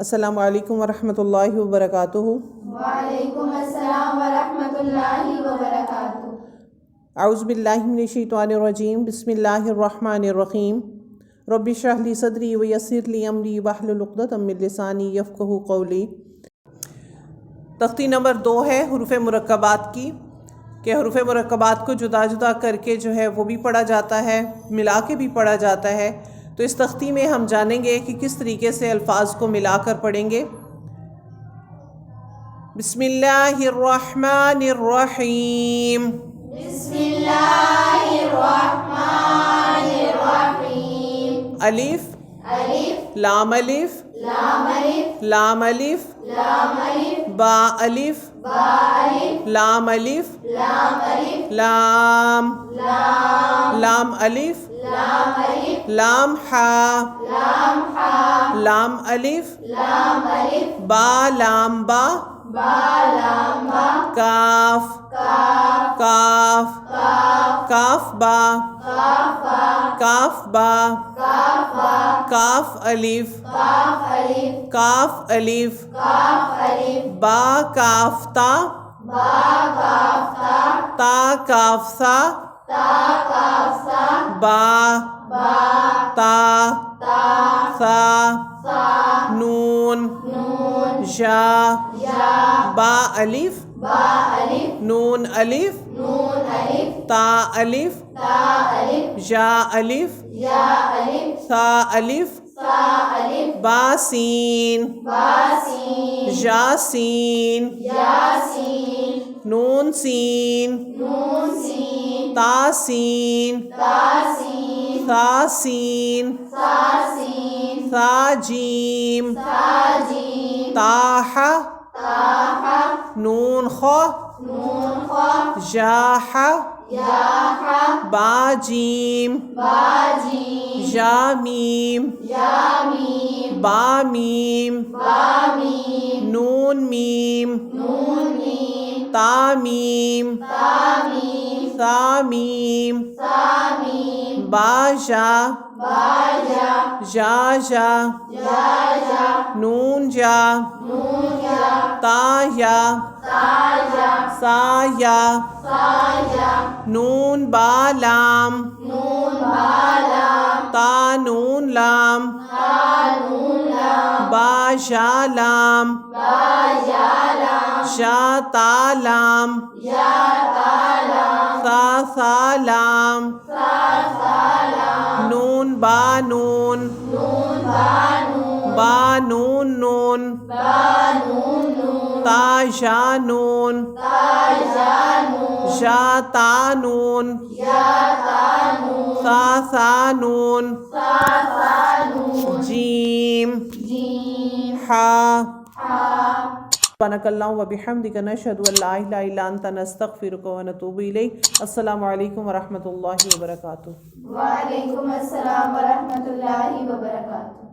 السلام علیکم ورحمۃ اللہ وبرکاتہ۔ وعلیکم السلام ورحمۃ اللہ وبرکاتہ۔ اعوذ باللہ من الشیطان الرجیم، بسم اللہ الرحمن الرحیم۔ رب اشرح لی صدری ویسر لی امری واحلل عقدۃ من لسانی یفقہوا قولی۔ تختی نمبر 2 ہے حروف مرکبات کی، کہ حروف مرکبات کو جدا جدا کر کے جو ہے وہ بھی پڑھا جاتا ہے، ملا کے بھی پڑھا جاتا ہے۔ تو اس تختی میں ہم جانیں گے کہ کس طریقے سے الفاظ کو ملا کر پڑھیں گے۔ بسم اللہ الرحمن الرحیم۔ بسم اللہ الرحمن الرحیم۔ الف الف لام الف لام الف لام الف لام الف با الف با الف لام الف لام الف لام لام لام الف لام الف لام حا لام حا لام الف لام الف با لام با با لام با کاف کاف کاف کاف کاف با کاف با کاف با کاف با کاف الف کاف الف کاف الف کاف الف با کاف تا با کاف تا تا کاف سا تا کاف سا با با تا تا سا سا نون نون جا یا با الف با الف نون الف نون الف تا الف تا الف جا الف یا الف سا الف سا الف با سین با سین جا سین یا سین نون سین نون سین تا سین تا سین سا سین سا سین سا جیم سا جیم تا ح تا ح نون خ نون خ جا ح یا ح با جیم با جیم جا میم یا میم با میم با میم نون میم نون میم تا میم تا میم سا میم سا میم با جا با جا جا جا جا جا نون جا نون یا تا یا تا یا سا یا سا یا نون با لام نون با لام تا نون لام تا نون لام با جا لام با یا لام جا تا لام یا تا لام سا سا لام سا سا لام نون با نون نون با نون با نون نون با نون نون تا جا نون تا یا نون جا تا نون یا تا نون سا سا نون سا سا نون جیم جیم حا حا سبحانک اللہم وبحمدک نشہد ان لا الہ الا انت نستغفرک ونتوب الیک۔ السلام علیکم ورحمۃ اللہ وبرکاتہ۔ وعلیکم السلام ورحمۃ اللہ وبرکاتہ۔